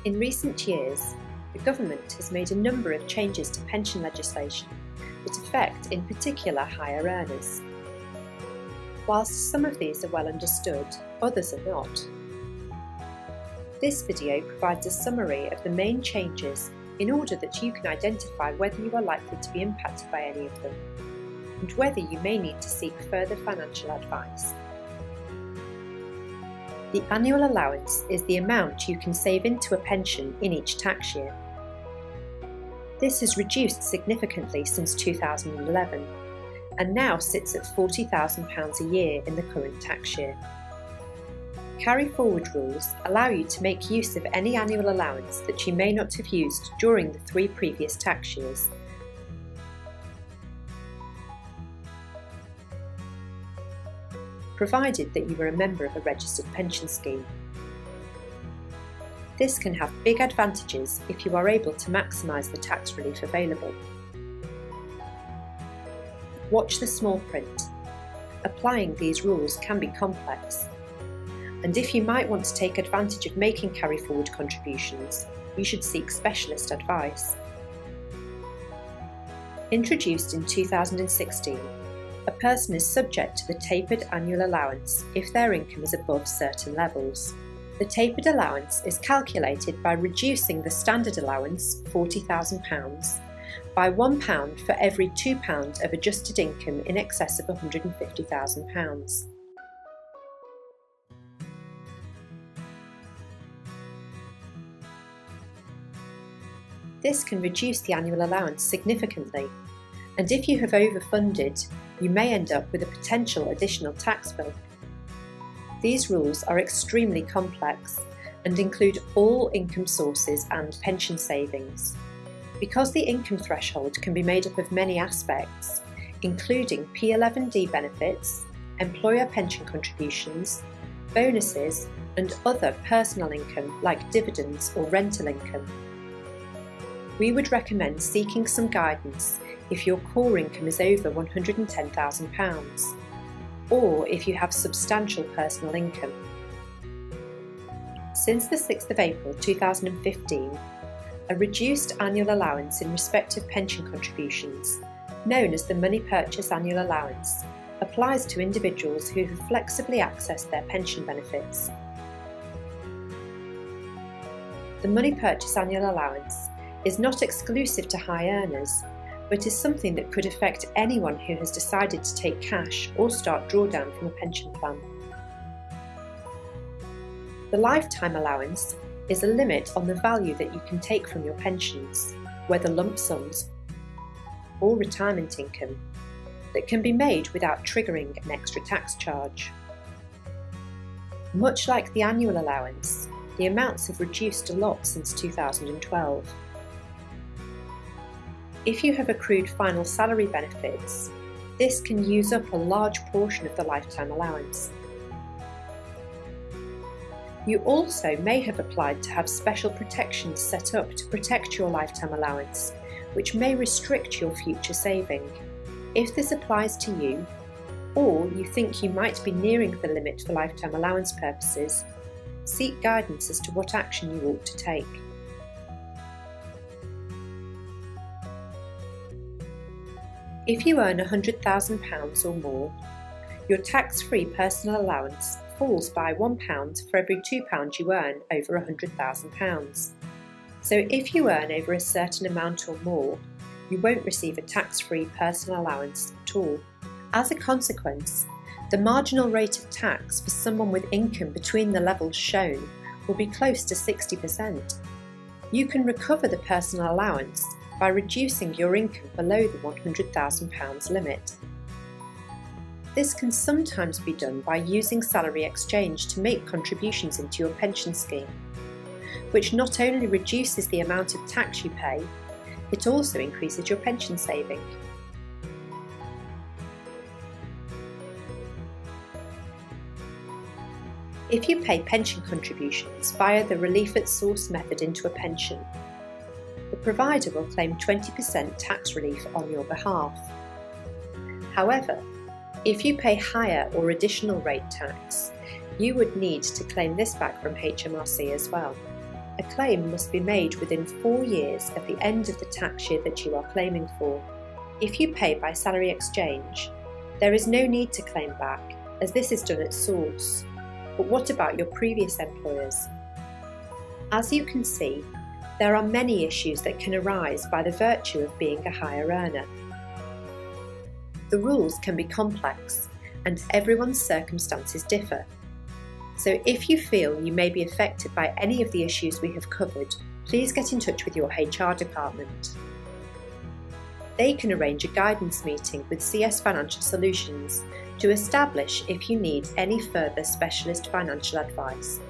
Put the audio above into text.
In recent years, the government has made a number of changes to pension legislation that affect in particular higher earners. Whilst some of these are well understood, others are not. This video provides a summary of the main changes in order that you can identify whether you are likely to be impacted by any of them, and whether you may need to seek further financial advice. The annual allowance is the amount you can save into a pension in each tax year. This has reduced significantly since 2011 and now sits at £40,000 a year in the current tax year. Carry-forward rules allow you to make use of any annual allowance that you may not have used during the 3 previous tax years. Provided that you are a member of a registered pension scheme. This can have big advantages if you are able to maximise the tax relief available. Watch the small print. Applying these rules can be complex, and if you might want to take advantage of making carry-forward contributions, you should seek specialist advice. Introduced in 2016, a person is subject to the tapered annual allowance if their income is above certain levels. The tapered allowance is calculated by reducing the standard allowance, £40,000, by £1 for every £2 of adjusted income in excess of £150,000. This can reduce the annual allowance significantly, and if you have overfunded, you may end up with a potential additional tax bill. These rules are extremely complex and include all income sources and pension savings. Because the income threshold can be made up of many aspects, including P11D benefits, employer pension contributions, bonuses, and other personal income like dividends or rental income. We would recommend seeking some guidance if your core income is over £110,000, or if you have substantial personal income. Since the 6th of April 2015, a reduced annual allowance in respect of pension contributions, known as the Money Purchase Annual Allowance, applies to individuals who have flexibly accessed their pension benefits. The Money Purchase Annual Allowance is not exclusive to high earners, but is something that could affect anyone who has decided to take cash or start drawdown from a pension plan. The lifetime allowance is a limit on the value that you can take from your pensions, whether lump sums or retirement income, that can be made without triggering an extra tax charge. Much like the annual allowance, the amounts have reduced a lot since 2012. If you have accrued final salary benefits, this can use up a large portion of the lifetime allowance. You also may have applied to have special protections set up to protect your lifetime allowance, which may restrict your future saving. If this applies to you, or you think you might be nearing the limit for lifetime allowance purposes, seek guidance as to what action you ought to take. If you earn £100,000 or more, your tax-free personal allowance falls by £1 for every £2 you earn over £100,000. So if you earn over a certain amount or more, you won't receive a tax-free personal allowance at all. As a consequence, the marginal rate of tax for someone with income between the levels shown will be close to 60%. You can recover the personal allowance by reducing your income below the £100,000 limit. This can sometimes be done by using salary exchange to make contributions into your pension scheme, which not only reduces the amount of tax you pay, it also increases your pension saving. If you pay pension contributions via the Relief at Source method into a pension, the provider will claim 20% tax relief on your behalf. However, if you pay higher or additional rate tax, you would need to claim this back from HMRC as well. a claim must be made within 4 years of the end of the tax year that you are claiming for. If you pay by salary exchange, there is no need to claim back, as this is done at source. But what about your previous employers? As you can see, there are many issues that can arise by the virtue of being a higher earner. The rules can be complex, and everyone's circumstances differ. So if you feel you may be affected by any of the issues we have covered, please get in touch with your HR department. They can arrange a guidance meeting with CS Financial Solutions to establish if you need any further specialist financial advice.